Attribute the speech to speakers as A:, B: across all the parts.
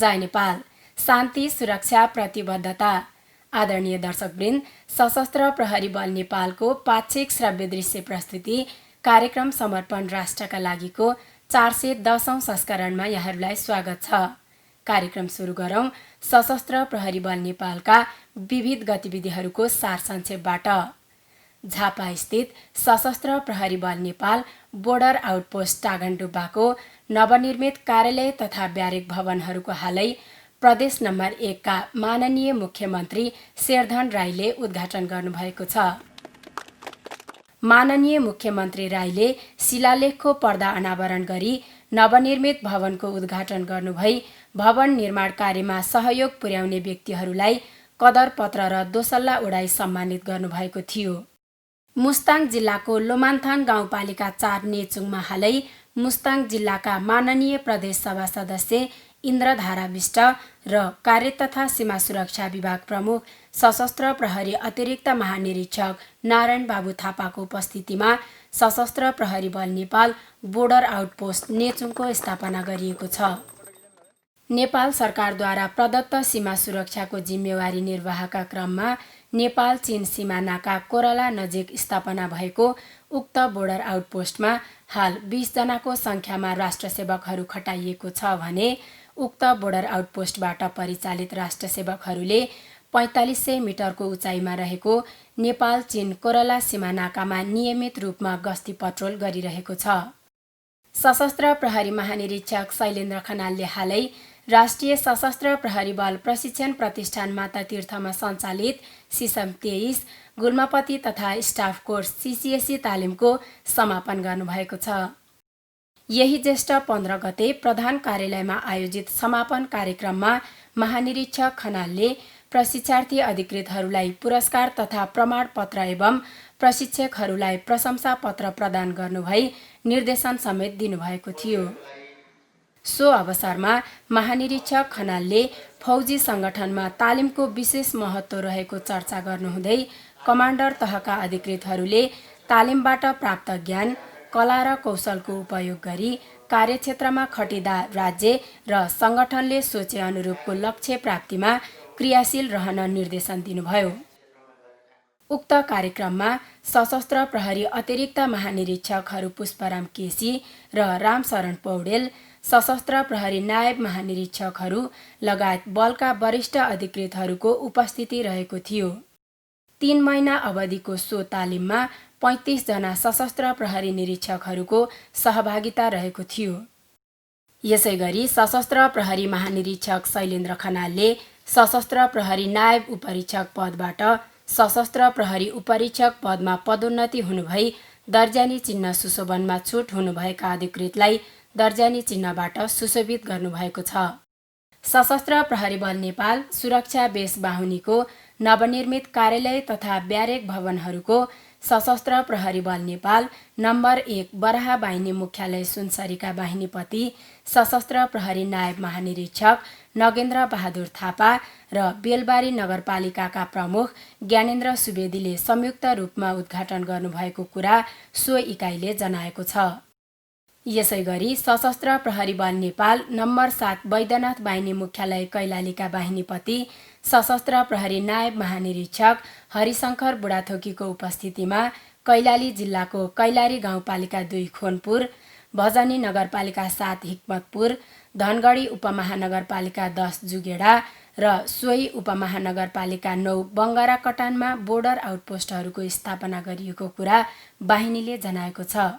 A: जय नेपाल। शान्ति सुरक्षा प्रतिबद्धता। आदरणीय दर्शकवृन्द, सशस्त्र प्रहरी बल नेपालको पाक्षिक श्रव्य दृश्य प्रस्तुति कार्यक्रम समर्पण राष्ट्रका लागिको 410औं संस्करणमा यहाँहरूलाई स्वागत छ। कार्यक्रम सुरु गरौं सशस्त्र प्रहरी बल नेपालका विविध गतिविधिहरूको सारसंक्षेपबाट। झापा स्थित सशस्त्र प्रहरी बल नेपाल बोर्डर आउटपोस्ट टागनडुब्बाको नवनिर्मित कार्यालय तथा ब्यारेक भवनहरूको हालै प्रदेश नम्बर 1 का माननीय मुख्यमन्त्री शेरधन राईले उद्घाटन गर्नुभएको छ। माननीय मुख्यमन्त्री राईले शिलालेखको पर्दा अनावरण गरी नवनिर्मित भवनको उद्घाटन गर्नुभई भवन निर्माण कार्यमा सहयोग पुर्याउने व्यक्तिहरूलाई कदर पत्र र दोसल्ला उडाई सम्मानित गर्नुभएको थियो। मुस्ताङ जिल्लाको लोमान्थाङ गाउँपालिका 4 नेचुङमा हालै मुस्ताङ जिल्लाका माननीय प्रदेश सभा सदस्य इन्द्रधारा विष्ट र कार्य तथा सीमा सुरक्षा विभाग प्रमुख सशस्त्र प्रहरी अतिरिक्त महानिरीक्षक नारायण बाबु थापाको उपस्थितिमा सशस्त्र प्रहरी बल नेपाल बोर्डर आउटपोस्ट नेचुङको स्थापना गरिएको छ। नेपाल सरकारद्वारा प्रदत्त सीमा सुरक्षाको जिम्मेवारी निर्वाहका क्रममा नेपाल चीन सीमानाका कोरला नजिक स्थापना भएको उक्त बोर्डर आउटपोस्टमा हाल 20 जनाको संख्यामा राष्ट्रसेवकहरू खटाइएको छ भने उक्त बोर्डर आउटपोस्टबाट परिचालित राष्ट्रसेवकहरूले 4500 मिटरको उचाइमा रहेको नेपाल चीन कोरला सीमानाकामा नियमित रूपमा गस्ती पट्रोल गरिरहेको छ। सशस्त्र प्रहरी महानिरीक्षक शैलेन्द्र खनालले हालै राष्ट्रिय सशस्त्र प्रहरी बल प्रशिक्षण प्रतिष्ठान माता तीर्थमा सञ्चालित सिसम 23 गुल्मापति तथा स्टाफ कोर्स CCSE तालिमको समापन गर्नुभएको छ। यही ज्येष्ठ 15 गते प्रधान कार्यालयमा आयोजित समापन कार्यक्रममा महानिरीक्षक खनालले प्रशिक्षार्थी अधिकृतहरूलाई पुरस्कार तथा प्रमाणपत्र एवं प्रशिक्षकहरूलाई प्रशंसा पत्र प्रदान गर्नुभई निर्देशन समेत दिनुभएको थियो। सो अवसरमा महानिरीक्षक खनालले फौजी संगठनमा तालिमको विशेष महत्त्व रहेको चर्चा गर्नुहुँदै कमान्डर तहका अधिकृतहरूले तालिमबाट प्राप्त ज्ञान, कला र कौशलको उपयोग गरी कार्यक्षेत्रमा खटिँदा राज्य र संगठनले सोचे अनुरूपको लक्ष्य प्राप्तिमा क्रियाशील रहन निर्देशन दिनुभयो। उक्त कार्यक्रममा सशस्त्र प्रहरी अतिरिक्त महानिरीक्षकहरू पुष्पराम केसी र रामशरण पौडेल, सशस्त्र प्रहरी नायब महानिरीक्षकहरू लगायत बलका वरिष्ठ अधिकृतहरूको उपस्थिति रहेको थियो। 3 महिना अवधिको सो तालिममा 35 जना सशस्त्र प्रहरी निरीक्षकहरूको सहभागिता रहेको थियो। यसैगरी सशस्त्र प्रहरी महानिरीक्षक शैलेन्द्र खनालले सशस्त्र प्रहरी नायब उपरीक्षक पदबाट सशस्त्र प्रहरी उपरीक्षक पदमा पदोन्नति हुनुभई दर्जानी चिन्ह सुशोभनमा छुट हुनुभएका अधिकृतलाई दर्जानी चिन्हबाट सुशोभित गर्नुभएको छ। सशस्त्र प्रहरी बल नेपाल सुरक्षा बेस बाहुनीको नवनिर्मित कार्यालय तथा ब्यारेक भवनहरूको सशस्त्र प्रहरी बल नेपाल नम्बर 1 बराहा बाहिनी मुख्यालय सुनसरीका बाहिनीपति सशस्त्र प्रहरी नायब महानिरीक्षक नगेन्द्र बहादुर थापा र बेलबारी नगरपालिकाका प्रमुख ज्ञानेन्द्र सुवेदीले संयुक्त रूपमा उद्घाटन गर्नुभएको कुरा सो इकाइले जनाएको छ। यसैगरी सशस्त्र प्रहरी बल नेपाल नम्बर 7 बैद्यनाथ बाहिनी मुख्यालय कैलालीका बाहिनीपति सशस्त्र प्रहरी नायब महानिरीक्षक हरिशंकर बुढाथोकीको उपस्थितिमा कैलाली जिल्लाको कैलाली गाउँपालिका 2 खोनपुर, भजनी नगरपालिका 7 हिक्मतपुर, धनगढी उपमहानगरपालिका 10 जुगेडा र सोही उपमहानगरपालिका 9 बङ्गरा कटानमा बोर्डर आउटपोस्टहरूको स्थापना गरिएको कुरा बाहिनीले जनाएको छ।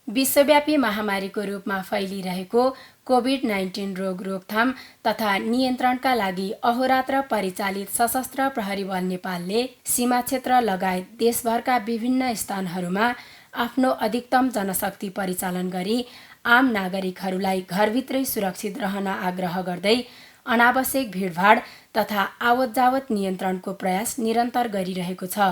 A: विश्वव्यापी महामारीको रूपमा फैलिरहेको कोभिड-19 रोग रोकथाम तथा नियन्त्रणका लागि अहोरात्र परिचालित सशस्त्र प्रहरी बल नेपालले सीमा क्षेत्र लगायत देशभरका विभिन्न स्थानहरूमा आफ्नो अधिकतम जनशक्ति परिचालन गरी आम नागरिकहरूलाई घरभित्रै सुरक्षित रहन आग्रह गर्दै अनावश्यक भिडभाड तथा आवतजावत नियन्त्रणको प्रयास निरन्तर गरिरहेको छ।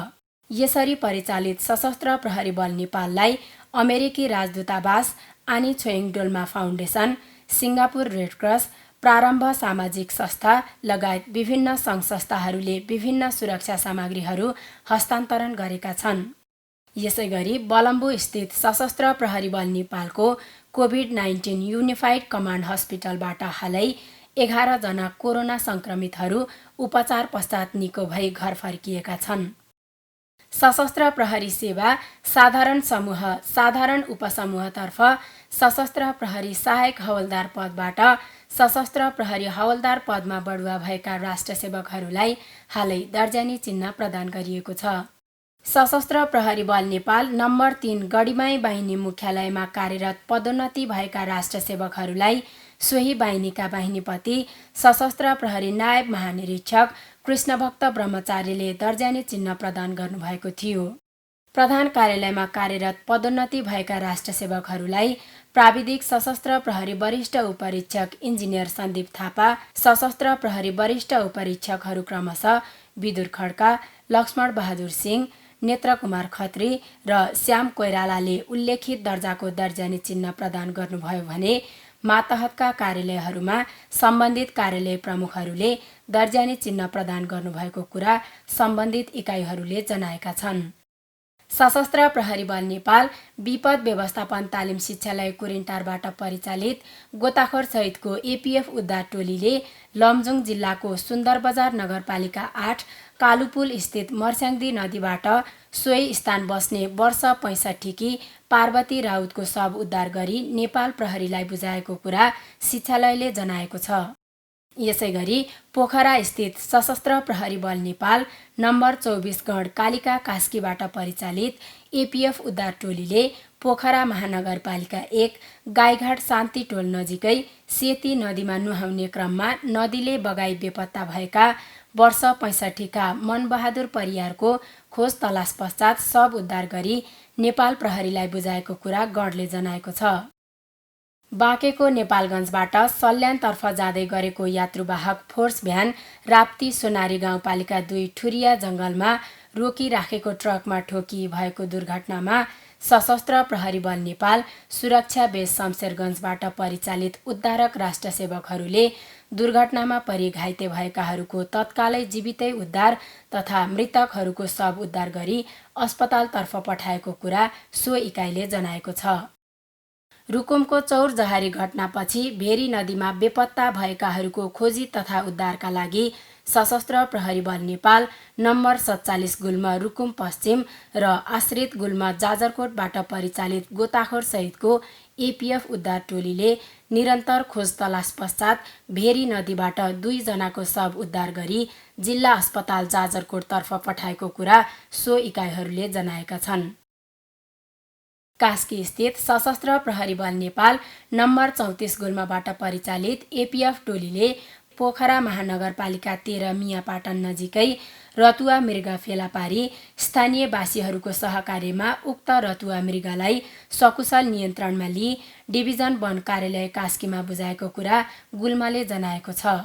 A: यसरी परिचालित सशस्त्र प्रहरी बल नेपाललाई अमेरिकी राजदूतावास, आनी Choying Dolma foundation, Singapore red cross, प्रारम्भ सामाजिक संस्था लगायत विभिन्न सङ्घ संस्थाहरूले विभिन्न सुरक्षा सामग्रीहरू हस्तान्तरण गरेका छन्। यसैगरी बलम्बु स्थित सशस्त्र प्रहरी बल नेपालको कोभिड-19 युनिफाइड कमान्ड हस्पिटलबाट हालै 11 जना कोरोना सङ्क्रमितहरू उपचार पश्चात निको भई घर फर्किएका छन्। सशस्त्र प्रहरी सेवा साधारण समूह साधारण उपसमूहतर्फ सशस्त्र प्रहरी सहायक हवलदार पदबाट सशस्त्र प्रहरी हवलदार पदमा बढुवा भएका राष्ट्रसेवकहरूलाई हालै दर्जानी चिन्ह प्रदान गरिएको छ। सशस्त्र प्रहरी बल नेपाल नम्बर 3 गढीमाई बाहिनी मुख्यालयमा कार्यरत पदोन्नति भएका राष्ट्रसेवकहरूलाई सोही बाहिनीका बाहिनीपति सशस्त्र प्रहरी नायब महानिरीक्षक कृष्णभक्त ब्रह्मचारीले दर्जानी चिन्ह प्रदान गर्नुभएको थियो। प्रधान कार्यालयमा कार्यरत पदोन्नति भएका राष्ट्रसेवकहरूलाई प्राविधिक सशस्त्र प्रहरी वरिष्ठ उपरीक्षक इन्जिनियर सन्दीप थापा, सशस्त्र प्रहरी वरिष्ठ उपरीक्षकहरू क्रमशः विदुर खड्का, लक्ष्मण बहादुर सिंह, नेत्र कुमार खत्री र श्याम कोइरालाले उल्लेखित दर्जाको दर्जानी चिन्ह प्रदान गर्नुभयो भने मातहतका कार्यालयहरूमा सम्बन्धित कार्यालय प्रमुखहरूले दर्जानी चिन्ह प्रदान गर्नुभएको कुरा सम्बन्धित इकाइहरूले जनाएका छन्। सशस्त्र प्रहरी बल नेपाल विपद व्यवस्थापन तालिम शिक्षालय कुरिन्टारबाट परिचालित गोताखोर सहितको एपीएफ उद्धार टोलीले लमजुङ जिल्लाको सुन्दरबजार नगरपालिका 8 कालुपुल स्थित मर्स्याङ्दी नदीबाट सोही स्थान बस्ने वर्ष 65 की पार्वती राउतको शव उद्धार गरी नेपाल प्रहरीलाई बुझाएको कुरा शिक्षालयले जनाएको छ। यसैगरी पोखरा स्थित सशस्त्र प्रहरी बल नेपाल नम्बर 24 गढ कालिका कास्कीबाट परिचालित एपीएफ उद्धार टोलीले पोखरा महानगरपालिका 1 गाईघाट शान्ति टोल नजिकै सेती नदीमा नुहाउने क्रममा नदीले बगाई बेपत्ता भएका वर्ष 65 का मनबहादुर परियारको खोज तलास पश्चात शव उद्धार गरी नेपाल प्रहरीलाई बुझाएको कुरा गढले जनाएको छ। बाँकेको नेपालगञ्जबाट सल्यानतर्फ जाँदै गरेको यात्रुवाहक फोर्स भ्यान राप्ती सोनारी गाउँपालिका 2 ठुरिया जङ्गलमा रोकिराखेको ट्रकमा ठोकी भएको दुर्घटनामा सशस्त्र प्रहरी बल नेपाल सुरक्षा बेस शमशेरगञ्जबाट परिचालित उद्धारक राष्ट्रसेवकहरूले दुर्घटनामा परि घाइते भएकाहरूको तत्कालै जीवितै उद्धार तथा मृतकहरूको शव उद्धार गरी अस्पतालतर्फ पठाएको कुरा सो इकाइले जनाएको छ। रुकुमको चौरजहारी घटनापछि भेरी नदीमा बेपत्ता भएकाहरूको खोजी तथा उद्धारका लागि सशस्त्र प्रहरी बल नेपाल नम्बर 47 गुल्म रुकुम पश्चिम र आश्रित गुल्म जाजरकोटबाट परिचालित गोताखोर सहितको एपीएफ उद्धार टोलीले निरन्तर खोज तलास पश्चात भेरी नदीबाट 2 जनाको शव उद्धार गरी जिल्ला अस्पताल जाजरकोटतर्फ पठाएको कुरा सो इकाइहरूले जनाएका छन्। कास्की स्थित सशस्त्र प्रहरी बल नेपाल नम्बर 34 गुल्मबाट परिचालित एपीएफ टोलीले पोखरा महानगरपालिका 13 मियापाटन नजिकै रतुवा मृग फेला पारी स्थानीयवासीहरूको सहकार्यमा उक्त रतुवा मृगलाई सकुशल नियन्त्रणमा लिई डिभिजन वन कार्यालय कास्कीमा बुझाएको कुरा गुल्मले जनाएको छ।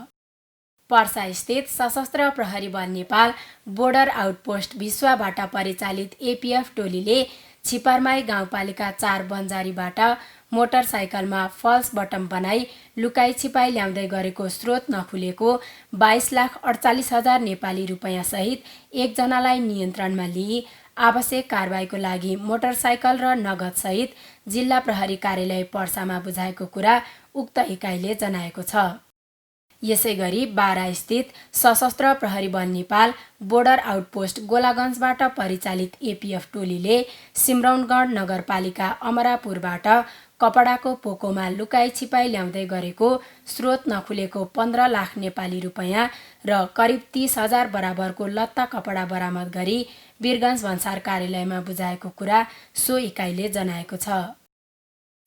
A: पर्सा स्थित सशस्त्र प्रहरी बल नेपाल बोर्डर आउटपोस्ट विश्वबाट परिचालित एपीएफ टोलीले छिपारमाई गाउँपालिका 4 बन्जारीबाट मोटरसाइकलमा फल्स बटम बनाई लुकाई छिपाई ल्याउँदै गरेको स्रोत नखुलेको 22,48,000 नेपाली रुपैयाँ सहित एकजनालाई नियन्त्रणमा लिई आवश्यक कारबाहीको लागि मोटरसाइकल र नगद सहित जिल्ला प्रहरी कार्यालय पर्सामा बुझाएको कुरा उक्त इकाइले जनाएको छ। यसैगरी बारा स्थित सशस्त्र प्रहरी बल नेपाल बोर्डर आउटपोस्ट गोलागञ्जबाट परिचालित एपीएफ टोलीले सिमरौनगढ नगरपालिका अमरापुरबाट कपडाको पोकोमा लुकाई छिपाई ल्याउँदै गरेको स्रोत नखुलेको 15 लाख नेपाली रुपैयाँ र करिब 30,000 बराबरको लत्ता कपडा बरामद गरी वीरगञ्ज भन्सार कार्यालयमा बुझाएको कुरा सो इकाइले जनाएको छ।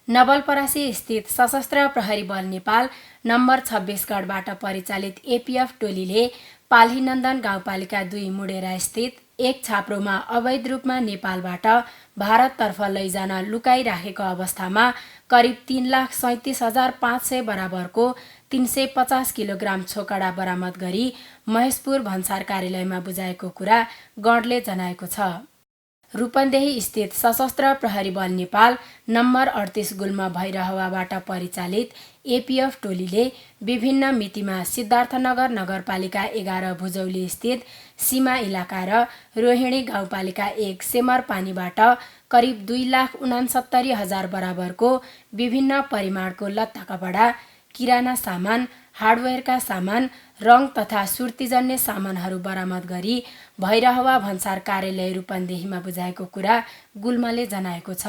A: नवलपरासी स्थित सशस्त्र प्रहरी बल नेपाल नम्बर 26 गढबाट परिचालित एपीएफ टोलीले पाल्हीनन्दन गाउँपालिका 2 मुडेरा स्थित एक छाप्रोमा अवैध रूपमा नेपालबाट भारततर्फ लैजान लुकाइराखेको अवस्थामा करिब 3,37,500 बराबरको 350 किलोग्राम छोकडा बरामद गरी महेशपुर भन्सार कार्यालयमा बुझाएको कुरा गढले जनाएको छ। रूपन्देही स्थित सशस्त्र प्रहरी बल नेपाल नम्बर 38 गुल्म भैरहवाबाट परिचालित एपीएफ टोलीले विभिन्न मितिमा सिद्धार्थनगर नगरपालिका 11 भुजौली स्थित सीमा इलाका र रोहिणी गाउँपालिका 1 सेमर पानीबाट करिब 2,69,000 बराबरको विभिन्न परिमाणको लत्ता कपडा, किराना सामान, हार्डवेयरका सामान, रङ तथा सुर्तीजन्य सामानहरू बरामद गरी भैरहवा भन्सार कार्यालय रूपन्देहीमा बुझाएको कुरा गुल्मले जनाएको छ।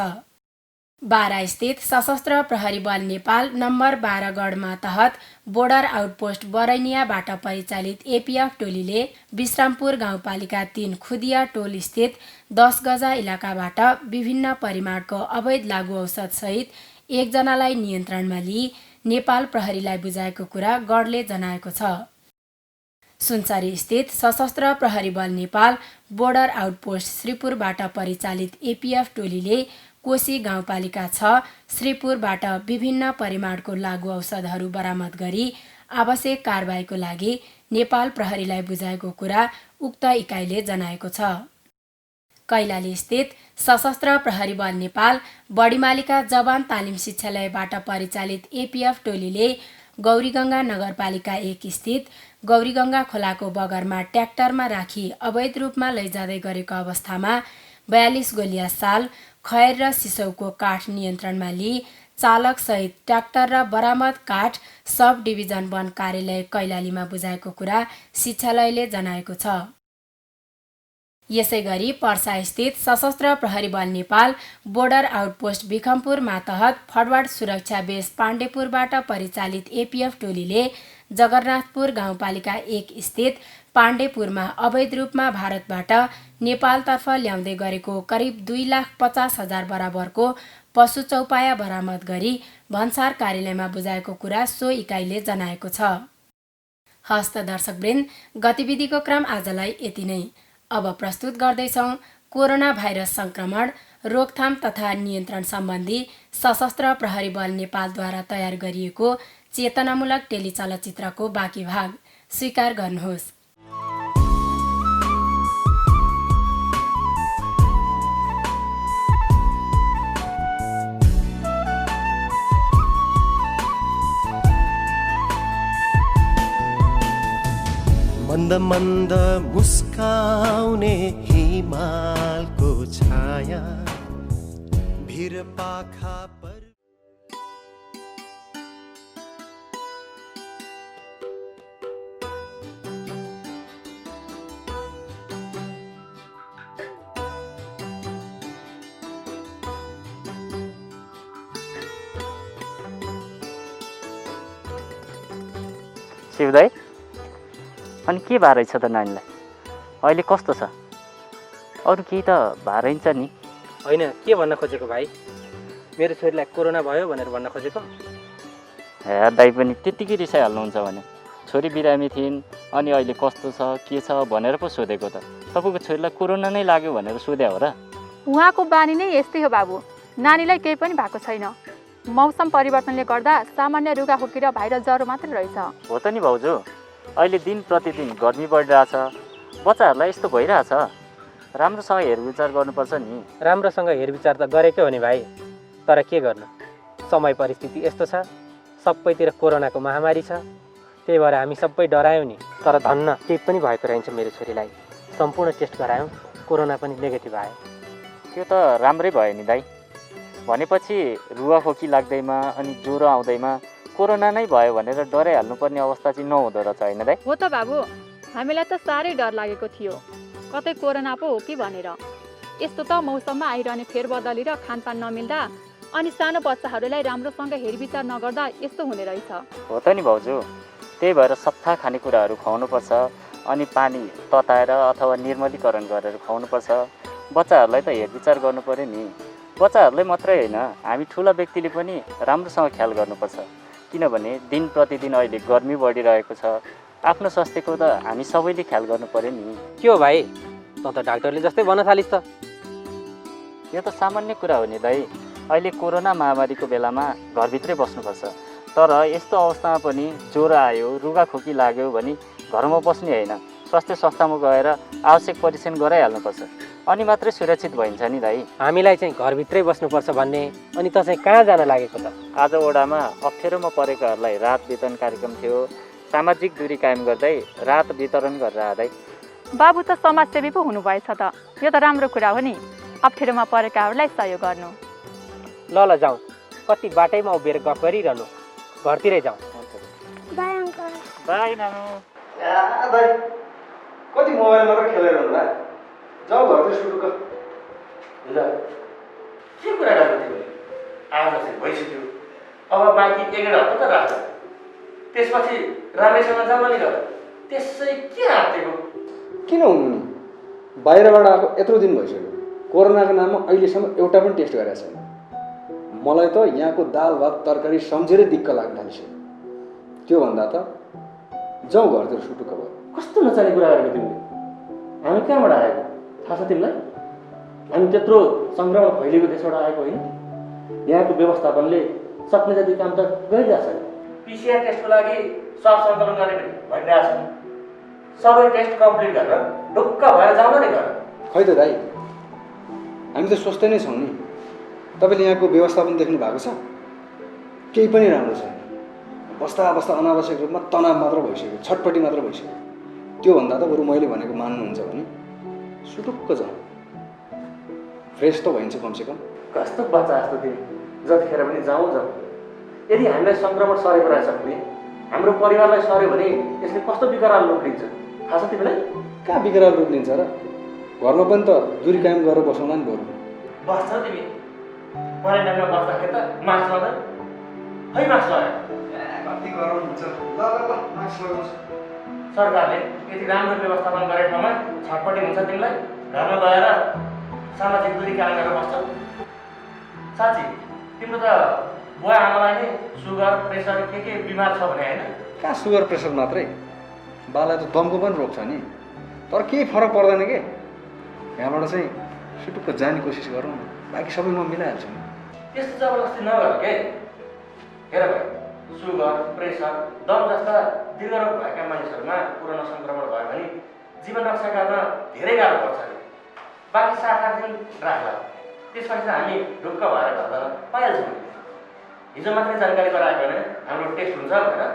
A: बारा स्थित सशस्त्र प्रहरी बल नेपाल नम्बर 12 गढमा तहत बोर्डर आउटपोस्ट बरैनियाबाट परिचालित एपीएफ टोलीले विश्रामपुर गाउँपालिका 3 खुदिया टोल स्थित 10 गजा इलाकाबाट विभिन्न परिमाणको अवैध लागु औषध सहित एकजनालाई नियन्त्रणमा लिई नेपाल प्रहरीलाई बुझाएको कुरा गढले जनाएको छ। सुनसरी स्थित सशस्त्र प्रहरी बल नेपाल बोर्डर आउटपोस्ट श्रीपुरबाट परिचालित एपीएफ टोलीले कोशी गाउँपालिका 6 श्रीपुरबाट विभिन्न परिमाणको लागु औषधहरू बरामद गरी आवश्यक कारबाहीको लागि नेपाल प्रहरीलाई बुझाएको कुरा उक्त इकाइले जनाएको छ। कैलाली स्थित सशस्त्र प्रहरी बल नेपाल बढीमालिका जवान तालिम शिक्षालयबाट परिचालित एपीएफ टोलीले गौरीगङ्गा नगरपालिका 1 स्थित गौरीगङ्गा खोलाको बगरमा ट्र्याक्टरमा राखी अवैध रूपमा लैजाँदै गरेको अवस्थामा 42 गोलिया साल, खैर र सिसौको काठ नियन्त्रणमा लिई चालक सहित ट्र्याक्टर र बरामद काठ सब डिभिजन वन कार्यालय कैलालीमा बुझाएको कुरा शिक्षालयले जनाएको छ। यसैगरी पर्सा स्थित सशस्त्र प्रहरी बल नेपाल बोर्डर आउटपोस्ट बिखमपुर मातहत फरवार्ड सुरक्षा बेस पाण्डेपुरबाट परिचालित एपीएफ टोलीले जगन्नाथपुर गाउँपालिका 1 स्थित पाण्डेपुरमा अवैध रूपमा भारतबाट नेपालतर्फ ल्याउँदै गरेको करिब 2,50,000 बराबरको पशु चौपाया बरामद गरी भन्सार कार्यालयमा बुझाएको कुरा सो इकाइले जनाएको छ। हस्त दर्शकवृन्द, गतिविधिको क्रम आजलाई यति नै। अब प्रस्तुत गर्दैछौँ कोरोना भाइरस संक्रमण रोकथाम तथा नियन्त्रण सम्बन्धी सशस्त्र प्रहरी बल नेपालद्वारा तयार गरिएको चेतनामूलक टेलिचलचित्रको बाँकी भाग। स्वीकार गर्नुहोस्।
B: मन्द मन्द मुस्काउने हिमालको छाया भिर पाखा पर
C: शिवदाई, अनि के भारै छ त नानीलाई? अहिले कस्तो छ? अरू केही त भारै नि?
D: होइन, के भन्न खोजेको भाइ? मेरो छोरीलाई कोरोना भयो भनेर भन्न खोजेको?
C: हे दाइ पनि त्यत्तिकै रिसाइहाल्नुहुन्छ भने। छोरी बिरामी थिइन्, अनि अहिले कस्तो छ के छ भनेर पो सोधेको त। तपाईँको छोरीलाई कोरोना नै लाग्यो भनेर सोध्या हो र?
E: उहाँको बानी नै यस्तै हो बाबु। नानीलाई केही पनि भएको छैन। मौसम परिवर्तनले गर्दा सामान्य रुगाखोकी र भाइरल ज्वरो मात्रै रहेछ।
C: हो त नि भाउजू, अहिले दिन प्रतिदिन गर्मी बढिरहेछ, बच्चाहरूलाई यस्तो भइरहेछ। राम्रोसँग हेरविचार गर्नुपर्छ नि।
D: राम्रोसँग हेरविचार त गरेकै हो नि भाइ, तर के गर्नु, समय परिस्थिति यस्तो छ, सबैतिर कोरोनाको महामारी छ। त्यही भएर हामी सबै डरायौँ नि। तर धन्न केही पनि भएको रहेछ मेरो छोरीलाई। सम्पूर्ण टेस्ट गरायौँ, कोरोना पनि नेगेटिभ आयो।
C: त्यो त राम्रै भयो नि दाइ। भनेपछि रुगाखोकी लाग्दैमा अनि ज्वरो आउँदैमा कोरोना नै भयो भनेर डराइहाल्नुपर्ने अवस्था चाहिँ नहुँदो रहेछ, होइन दाइ?
E: हो त बाबु, हामीलाई त साह्रै डर लागेको थियो, कतै कोरोना पो हो कि भनेर। यस्तो त मौसममा आइरहने फेरबदली र खानपान नमिल्दा अनि सानो बच्चाहरूलाई राम्रोसँग हेरविचार नगर्दा यस्तो हुने रहेछ।
C: हो त नि भाउजू, त्यही भएर सफा खानेकुराहरू खुवाउनुपर्छ, अनि पानी तताएर अथवा निर्मलीकरण गरेर खुवाउनुपर्छ। बच्चाहरूलाई त हेरविचार गर्नु पर्यो नि। बच्चाहरूलाई मात्रै होइन, हामी ठुला व्यक्तिले पनि राम्रोसँग ख्याल गर्नुपर्छ। किनभने दिन प्रतिदिन अहिले गर्मी बढिरहेको छ। आफ्नो स्वास्थ्यको त हामी सबैले ख्याल गर्नु पर्यो नि।
D: के हो भाइ, त डाक्टरले जस्तै भन्न थालिस् त?
C: यो त सामान्य कुरा हो नि दाइ। अहिले कोरोना महामारीको बेलामा घरभित्रै बस्नुपर्छ। तर यस्तो अवस्थामा पनि ज्वरो आयो, रुगाखोकी लाग्यो भने घरमा बस्ने होइन, स्वास्थ्य संस्थामा गएर आवश्यक परीक्षण गराइहाल्नुपर्छ। अनि मात्रै सुरक्षित भइन्छ नि दाइ।
D: हामीलाई चाहिँ घरभित्रै बस्नुपर्छ भन्ने, अनि त चाहिँ कहाँ जान लागेको त?
C: आज ओडामा अप्ठ्यारोमा परेकाहरूलाई राहत वितरण कार्यक्रम थियो। सामाजिक दूरी कायम गर्दै राहत वितरण गरेर आदै।
E: बाबु त समाजसेवी पो हुनुभएछ त, यो त राम्रो कुरा हो नि, अप्ठ्यारोमा परेकाहरूलाई सहयोग गर्नु।
D: ल ल जाउँ, कति बाटैमा उभिएर गफ गरिरहनु, घरतिरै जाउँ।
F: By uncle.
C: बाई नानु।
G: दाइ कति मोबाइल मात्र खेलेर होला, जाऊ घरतिर सुटुक्क।
H: के कुरा गर्नु तिमीले? आज चाहिँ भइसक्यो, अब बाँकी 1.5 हप्ता त राख्छ, त्यसपछि राम्रैसँग जम्मली गर। त्यसै के आँटेको?
G: किन हुनु नि, बाहिरबाट आएको यत्रो दिन भइसक्यो, कोरोनाको नाममा अहिलेसम्म एउटा पनि टेस्ट गरेको छैन। मलाई त यहाँको दाल भात तरकारी सम्झेरै दिक्क लाग्न थालिसक्यो। त्योभन्दा त जाउँ घरतिर सुटुक्क भयो।
H: कस्तो नचाहिने कुरा गरेको तिमीले? हामी कहाँबाट आएको थाहा छ तिमीलाई? हामी त्यत्रो सङ्क्रमण फैलिएको देशबाट आएको होइन। यहाँको व्यवस्थापनले सक्ने जति काम त गरिरहेछ। पिसिआर टेस्टको लागि स्वाब सङ्कलन गर्ने भनिरहेछ नि। सबै टेस्ट कम्प्लिट गरेर ढुक्क भएर जाउँ नि घर।
G: खै त दाइ, हामी त स्वस्थ नै छौँ नि। तपाईँले यहाँको व्यवस्थापन देख्नु भएको छ? केही पनि राम्रो छैन। बस्दा बस्दा अनावश्यक रूपमा तनाव मात्र भइसक्यो, छटपट्टि मात्र भइसक्यो। त्योभन्दा त बरु मैले भनेको मान्नुहुन्छ भने सुटुक्क जाउँ, फ्रेस त भइन्छ कमसेकम।
H: कस्तो बच्चा जस्तो तिमी, जतिखेर पनि जाउँ जाउँ। यदि हामीलाई सङ्क्रमण सरेको रहेछ भने, हाम्रो परिवारलाई सर्यो भने यसले कस्तो विकराल रूप लिन्छ थाहा छ तिमीलाई?
G: कहाँ बिग्राल रूप लिन्छ र? घरमा पनि त दूरी कायम गरेर बसौँला नि बरु।
H: बस्छ तिमी क्वारेन्टाइनमा बस्दाखेरि त मास्क लगाउँदैन, खै मास्क लगायो?
G: कति गरम हुन्छ। ल ल ल मास्क लगाउँछु।
H: सरकारले यति राम्रो व्यवस्थापन गरेको ठाउँमा छटपट्टि हुन्छ तिमीलाई? घरमा गएर सामाजिक दूरी कायम गरेर बस्छ। साँच्ची तिम्रो त बुवा आमालाई नै सुगर प्रेसर के बिमार छ भने होइन?
G: कहाँ सुगर प्रेसर मात्रै, बालाई त दमको पनि रोक्छ नि। तर केही फरक पर्दैन के। यहाँबाट चाहिँ सुटुक्क जाने कोसिस गरौँ न, बाँकी सबै म मिलाइहाल्छु नि।
H: त्यस्तो जबरजस्ती नगर के। हेर भाइ, सुगर प्रेसर दम जस्ता दीर्घरोग भएका मानिसहरूमा कोरोना सङ्क्रमण भयो भने जीवन रक्षा गर्न धेरै गाह्रो पर्छ अरे। बाँकी 7-8 दिन राख्ला, त्यसपछि त हामी ढुक्क भएर घर जान पाइहाल्छौँ। हिजो मात्रै जानकारी गरायो भने हाम्रो टेस्ट हुन्छ भनेर।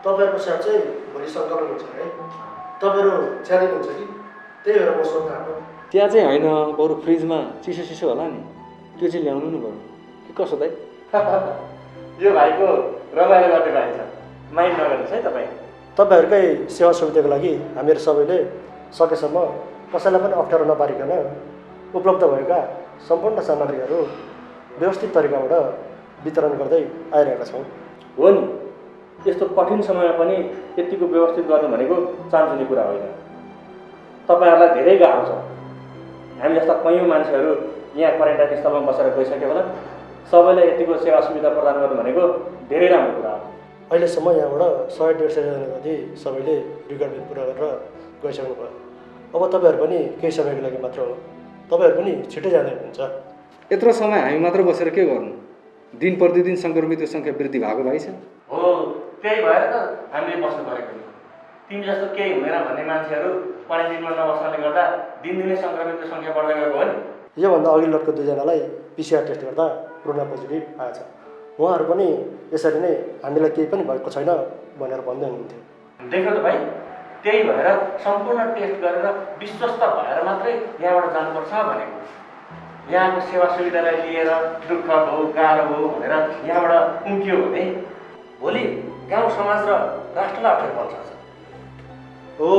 I: तपाईँहरूको साथ चाहिँ भोलि सङ्कलन हुन्छ है, तपाईँहरू च्यालेन्ज हुन्छ कि, त्यही भएर म सोध्न आएको।
G: त्यहाँ चाहिँ होइन, बरु फ्रिजमा चिसो चिसो होला नि, त्यो चाहिँ ल्याउनु नि बरु। कि कसो दाइ?
H: यो भाइको रमाइलो गर्ने भाइ छ, माइन्ड नगर्नुहोस् है तपाईँ।
I: तपाईँहरूकै सेवा सुविधाको लागि हामीहरू सबैले सकेसम्म कसैलाई पनि अप्ठ्यारो नपारिकन उपलब्ध भएका सम्पूर्ण सामग्रीहरू व्यवस्थित तरिकाबाट वितरण गर्दै आइरहेका छौँ।
H: हो नि, यस्तो कठिन समयमा पनि यतिको व्यवस्थित गर्नु भनेको चान्चुने कुरा होइन। तपाईँहरूलाई धेरै गाह्रो छ। हामी जस्ता कैयौँ मान्छेहरू यहाँ क्वारेन्टाइन स्थलमा बसेर गइसक्यो होला। सबैलाई यतिको सेवा सुविधा प्रदान गर्नु भनेको धेरै राम्रो कुरा हो।
I: अहिलेसम्म यहाँबाट 100-150 जना जति सबैले रिक्वायरमेन्ट पुरा गरेर गइसक्नु भयो। अब तपाईँहरू पनि केही समयको लागि मात्र हो, तपाईँहरू पनि छिटै जाँदै हुनुहुन्छ।
G: यत्रो समय हामी मात्र बसेर के गर्नु? दिन प्रतिदिन सङ्क्रमितको सङ्ख्या वृद्धि भएको भइ छ।
H: हो, त्यही भएर त हामीले बस्नु परेको नि। तिमी जस्तो केही हुँदैन भन्ने मान्छेहरू क्वारेन्टाइनमा नबस्नाले गर्दा दिनदिनै सङ्क्रमितको सङ्ख्या बढ्दै गएको हो नि।
I: योभन्दा अघिल्लोको 2 जनालाई पिसिआर टेस्ट गर्दा कोरोना पोजिटिभ आएछ। उहाँहरू पनि यसरी नै हामीलाई केही पनि भएको छैन भनेर भन्दै हुनुहुन्थ्यो।
H: देख्यो त भाइ, त्यही भएर सम्पूर्ण टेस्ट गरेर विश्वस्त भएर मात्रै यहाँबाट जानुपर्छ भनेको। यहाँको सेवा सुविधालाई लिएर दुःख भयो गाह्रो भयो भनेर यहाँबाट उम्कियो भने भोलि गाउँ समाज र राष्ट्रलाई अप्ठ्यारो पर्छ।
I: हो,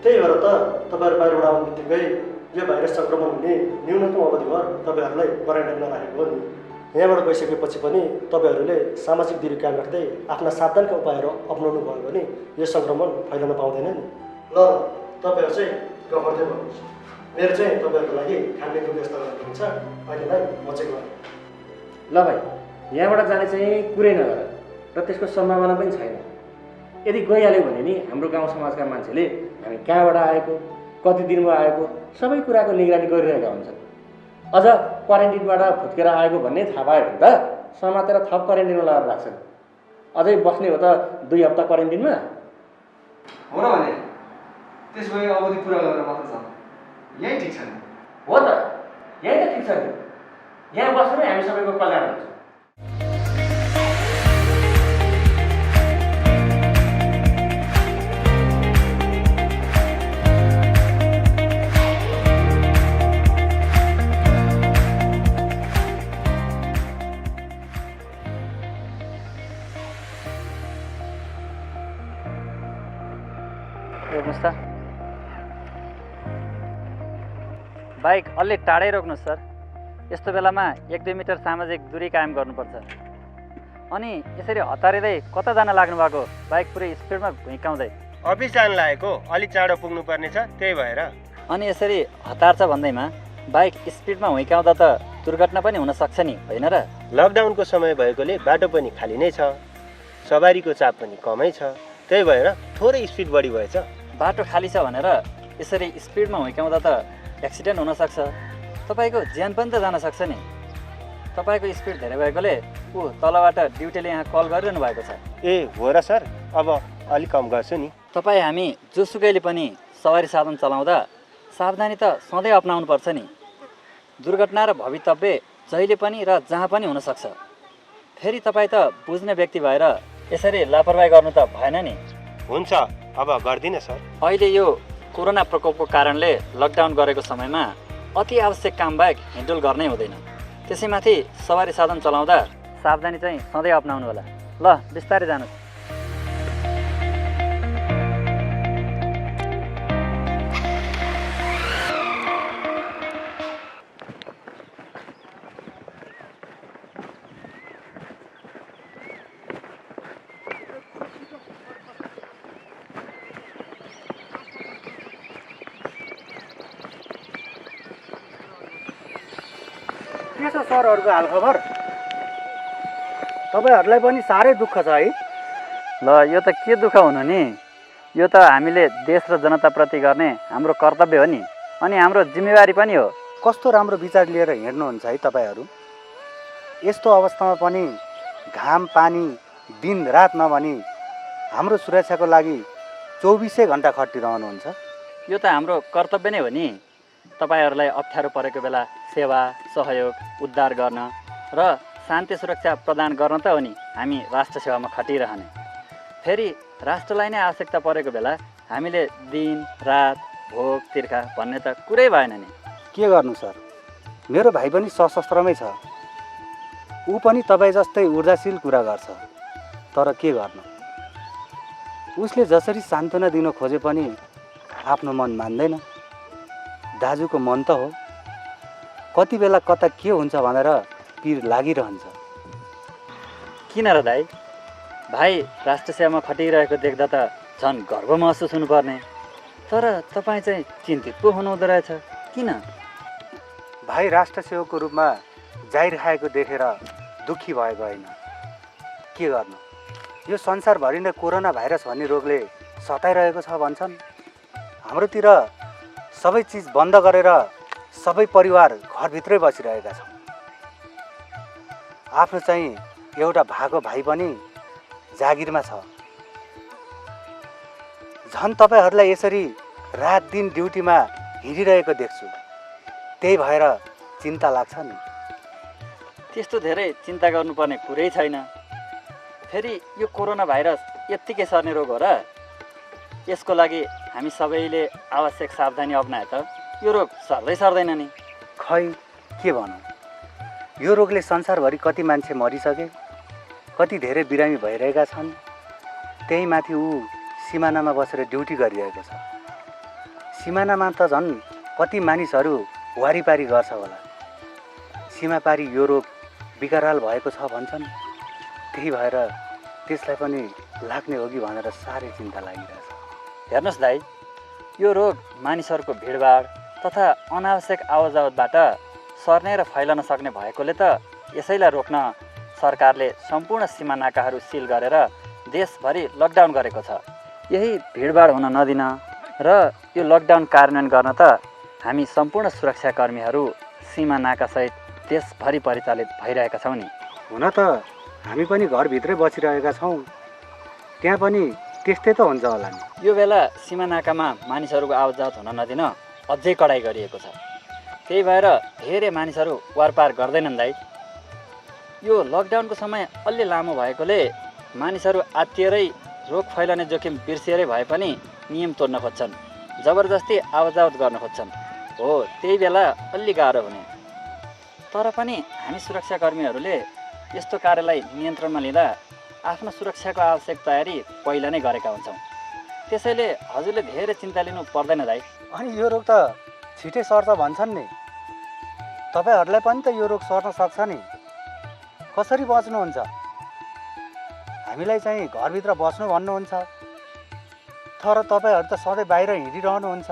I: त्यही भएर त तपाईँहरू बाहिरबाट आउनु बित्तिकै यो भाइरस सङ्क्रमण हुने न्यूनतम अवधिभर तपाईँहरूलाई क्वारेन्टाइनमा राखेको हो नि। यहाँबाट गइसकेपछि पनि तपाईँहरूले सामाजिक दूरी कायम राख्दै आफ्ना सावधानका उपायहरू अपनाउनु भयो भने यो सङ्क्रमण फैलन पाउँदैन नि। ल तपाईँहरू चाहिँ गफर्दै भन्नुहोस्, मेरो चाहिँ तपाईँहरूको लागि खानपिनको व्यवस्था गरेको हुन्छ। अहिलेलाई म चाहिँ गरेँ।
H: ल भाइ, यहाँबाट जाने चाहिँ कुरै नगर र त्यसको सम्भावना पनि छैन। यदि गइहाल्यो भने नि हाम्रो गाउँ समाजका मान्छेले हामी कहाँबाट आएको, कति दिनमा आएको सबै कुराको निगरानी गरिरहेका हुन्छन्। अझ क्वारेन्टिनबाट फुत्केर आएको भन्ने थाहा पायो भने त समातेर थप क्वारेन्टिनमा लगाएर राख्छन्। अझै बस्ने हो त 2 हप्ता क्वारेन्टिनमा।
G: हो र भने त्यसो भए अवधि पुरा गरेर मात्र जाउँ, यही ठिक छ नि?
H: हो त, यही त ठिक छ नि। यहाँ बस्नु नै हामी सबैको कल्याण हुन्छ।
C: रोक्नुहोस् त, बाइक अलि टाढै रोक्नुहोस् सर। यस्तो बेलामा 1-2 मिटर सामाजिक दूरी कायम गर्नुपर्छ। अनि यसरी हतारिँदै कता जान लाग्नु भएको? बाइक पुरै स्पिडमा घुइकाउँदै।
D: अफिस जान लागेको, अलिक चाँडो पुग्नुपर्ने छ, त्यही भएर।
C: अनि यसरी हतार्छ भन्दैमा बाइक स्पिडमा हुइकाउँदा त दुर्घटना पनि हुन सक्छ नि, होइन र?
D: लकडाउनको समय भएकोले बाटो पनि खाली नै छ, सवारीको चाप पनि कमै छ, त्यही भएर थोरै स्पिड बढी भएछ।
C: बाटो खाली छ भनेर यसरी स्पिडमा हुइकाउँदा त एक्सिडेन्ट हुनसक्छ, तपाईँको ज्यान पनि त जान सक्छ नि। तपाईँको स्पिड धेरै भएकोले ऊ तलबाट ड्युटीले यहाँ कल गरिरहनु भएको छ।
D: ए हो र सर, अब अलिक कम गर्छु नि।
C: तपाईँ हामी जोसुकैले पनि सवारी साधन चलाउँदा सावधानी त सधैँ अपनाउनु पर्छ नि। दुर्घटना र भवितव्य जहिले पनि र जहाँ पनि हुनसक्छ। फेरि तपाईँ त बुझ्ने व्यक्ति भएर यसरी लापरवाही गर्नु त भएन नि।
D: हुन्छ, अब गर्दिनँ सर।
C: अहिले यो कोरोना प्रकोपको कारणले लकडाउन गरेको समयमा अति आवश्यक काम बाहेक हिँडडुल गर्नै हुँदैन। त्यसैमाथि सवारी साधन चलाउँदा सावधानी चाहिँ सधैँ अपनाउनु होला। ल, बिस्तारै जानुहोस्।
I: के छ सरहरूको हालखबर? तपाईँहरूलाई पनि साह्रै दुःख छ है?
C: ल, यो त के दुःख हुनु नि, यो त हामीले देश र जनताप्रति गर्ने हाम्रो कर्तव्य हो नि, अनि हाम्रो जिम्मेवारी पनि हो।
I: कस्तो राम्रो विचार लिएर हिँड्नुहुन्छ है तपाईँहरू। यस्तो अवस्थामा पनि घाम पानी दिन रात नभनी हाम्रो सुरक्षाको लागि 24 घन्टा खटिरहनुहुन्छ।
C: यो त हाम्रो कर्तव्य नै हो नि। तपाईँहरूलाई अप्ठ्यारो परेको बेला सेवा सहयोग उद्धार गर्न र शान्ति सुरक्षा प्रदान गर्न त हो नि हामी राष्ट्र सेवामा खटिरहने। फेरि राष्ट्रलाई नै आवश्यकता परेको बेला हामीले दिन रात भोग तिर्खा भन्ने त कुरै भएन नि।
I: के गर्नु सर, मेरो भाइ पनि सशस्त्रमै छ, ऊ पनि तपाईँ जस्तै ऊर्जाशील कुरा गर्छ। तर के गर्नु, उसले जसरी सान्त्वना दिन खोजे पनि आफ्नो मन मान्दैन। दाजुको मन त हो, कति बेला कता के हुन्छ भनेर पिर लागिरहन्छ।
C: किन र दाइ? भाइ राष्ट्र सेवामा खटिरहेको देख्दा त झन् गर्व महसुस हुनुपर्ने। तर तपाईँ चाहिँ चिन्तित पो हुनुहुँदो रहेछ, किन?
I: भाइ राष्ट्र सेवकको रूपमा जाइरहेको देखेर दुःखी भएको होइन। के गर्नु, यो संसारभरि नै कोरोना भाइरस भन्ने रोगले सताइरहेको छ भन्छन्। हाम्रोतिर सबै चिज बन्द गरेर सबै परिवार घरभित्रै बसिरहेका छौँ। आफ्नो चाहिँ एउटा भागो भाइ पनि जागिरमा छ। झन् तपाईँहरूलाई यसरी रात दिन ड्युटीमा हिँडिरहेको देख्छु, त्यही भएर चिन्ता लाग्छ नि।
C: त्यस्तो धेरै चिन्ता गर्नुपर्ने कुरै छैन। फेरि यो कोरोना भाइरस यत्तिकै सर्ने रोग हो र? यसको लागि हामी सबैले आवश्यक सावधानी अपनाए त यो रोग सर्दै सर्दैन नि।
I: खै के भनौँ, यो रोगले संसारभरि कति मान्छे मरिसके, कति धेरै बिरामी भइरहेका छन्। त्यही माथि ऊ सिमानामा बसेर ड्युटी गरिरहेको छ। सिमानामा त झन् कति मानिसहरू वारिपारी गर्छ होला। सीमापारी यो रोग विकराल भएको छ भन्छन्। त्यही भएर त्यसलाई पनि लाग्ने हो कि भनेर साह्रै चिन्ता लागिरहेछ।
C: हेर्नुहोस् दाइ, यो रोग मानिसहरूको भिडभाड तथा अनावश्यक आवाजावतबाट सर्ने र फैलन सक्ने भएकोले त यसैलाई रोक्न सरकारले सम्पूर्ण सीमा नाकाहरू सिल गरेर देशभरि लकडाउन गरेको छ। यही भिडभाड हुन नदिन र यो लकडाउन कार्यान्वयन गर्न त हामी सम्पूर्ण सुरक्षाकर्मीहरू सीमा नाकासहित देशभरि परिचालित भइरहेका छौँ नि।
I: हुन त हामी पनि घरभित्रै बसिरहेका छौँ, त्यहाँ पनि
J: त्यस्तै त हुन्छ होला नि।
K: यो बेला सीमा नाकामा मानिसहरूको आवतजावत हुन नदिन अझै कडाइ गरिएको छ। त्यही भएर धेरै मानिसहरू वारपार गर्दैनन् दाइ। यो लकडाउनको समय अलि लामो भएकोले मानिसहरू आत्तिएरै रोग फैलने जोखिम बिर्सिएरै भए पनि नियम तोड्न खोज्छन्, जबरजस्ती आवतजावत गर्न खोज्छन्। हो, त्यही बेला अलि गाह्रो हुने। तर पनि हामी सुरक्षाकर्मीहरूले यस्तो कार्यलाई नियन्त्रणमा लिँदा आफ्नो सुरक्षाको आवश्यक तयारी पहिला नै गरेका हुन्छौँ। त्यसैले हजुरले धेरै चिन्ता लिनु पर्दैन दाइ।
J: अनि यो रोग त छिटै सर्छ भन्छन् नि, तपाईँहरूलाई पनि त यो रोग सर्न सक्छ नि, कसरी बच्नुहुन्छ? हामीलाई चाहिँ घरभित्र बस्नु भन्नुहुन्छ, तर तपाईँहरू त सधैँ बाहिर हिँडिरहनुहुन्छ,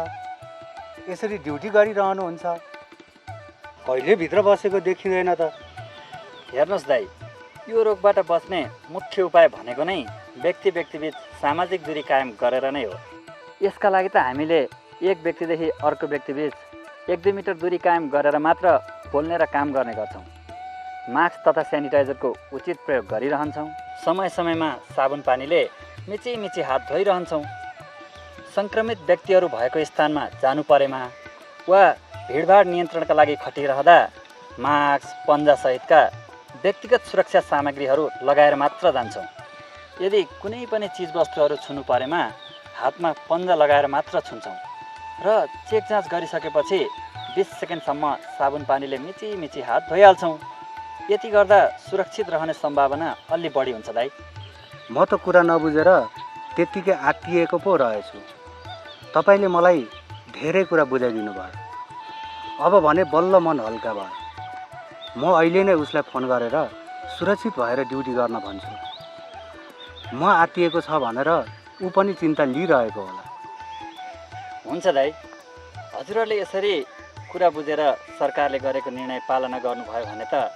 J: यसरी ड्युटी गरिरहनुहुन्छ, कहिले भित्र बसेको देखिँदैन त।
K: हेर्नुहोस् दाइ, यो रोगबाट बच्ने मुख्य उपाय भनेको नै व्यक्ति व्यक्तिबीच सामाजिक दूरी कायम गरेर नै हो। यसका लागि त हामीले एक व्यक्तिदेखि अर्को व्यक्तिबीच 1-2 मिटर दूरी कायम गरेर मात्र बोल्ने र काम गर्ने गर्छौँ। मास्क तथा सेनिटाइजरको उचित प्रयोग गरिरहन्छौँ। समय समयमा साबुन पानीले मिची हात धोइरहन्छौँ। सङ्क्रमित व्यक्तिहरू भएको स्थानमा जानु परेमा वा भिडभाड नियन्त्रणका लागि खटिरहँदा मास्क, पन्जासहितका व्यक्तिगत सुरक्षा सामग्रीहरू लगाएर मात्र जान्छौँ। यदि कुनै पनि चिजवस्तुहरू छुनु परेमा हातमा पन्जा लगाएर मात्र छुन्छौँ र चेक जाँच गरिसकेपछि 20 सेकेन्डसम्म साबुन पानीले मिची हात धोइहाल्छौँ। यति गर्दा सुरक्षित रहने सम्भावना अलि बढी हुन्छ दाइ।
J: म त कुरा नबुझेर त्यत्तिकै आत्तिएको पो रहेछु। तपाईँले मलाई धेरै कुरा बुझाइदिनु भयो। अब भने बल्ल मन हल्का भयो। म अहिले नै उसलाई फोन गरेर सुरक्षित भएर ड्युटी गर्न भन्छु। म आत्तिएको छ भनेर ऊ पनि चिन्ता लिइरहेको होला।
K: हुन्छ दाइ, हजुरहरूले यसरी कुरा बुझेर सरकारले गरेको निर्णय पालना गर्नुभयो भने त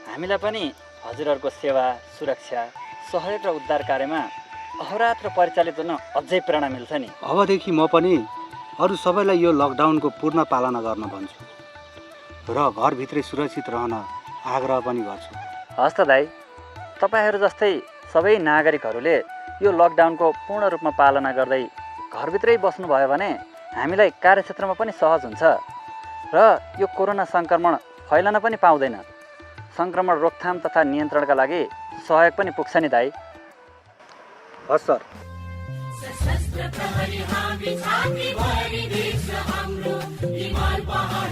K: हामीलाई पनि हजुरहरूको सेवा, सुरक्षा, सहयोग र उद्धार कार्यमा अहोरात्र परिचालित हुन अझै प्रेरणा मिल्छ नि।
J: अबदेखि म पनि अरू सबैलाई यो लकडाउनको पूर्ण पालना गर्न भन्छु र घरभित्रै सुरक्षित रहन आग्रह पनि गर्छु।
K: हस् त दाइ, तपाईँहरू जस्तै सबै नागरिकहरूले यो लकडाउनको पूर्ण रूपमा पालना गर्दै घरभित्रै बस्नुभयो भने हामीलाई कार्यक्षेत्रमा पनि सहज हुन्छ र यो कोरोना सङ्क्रमण फैलन पनि पाउँदैन। सङ्क्रमण रोकथाम तथा नियन्त्रणका लागि सहयोग पनि पुग्छ नि दाइ।
J: हस् सर।
L: सशस्त्र प्रहरी हामी छाती भरि देश हाम्रो हिमाल पहाड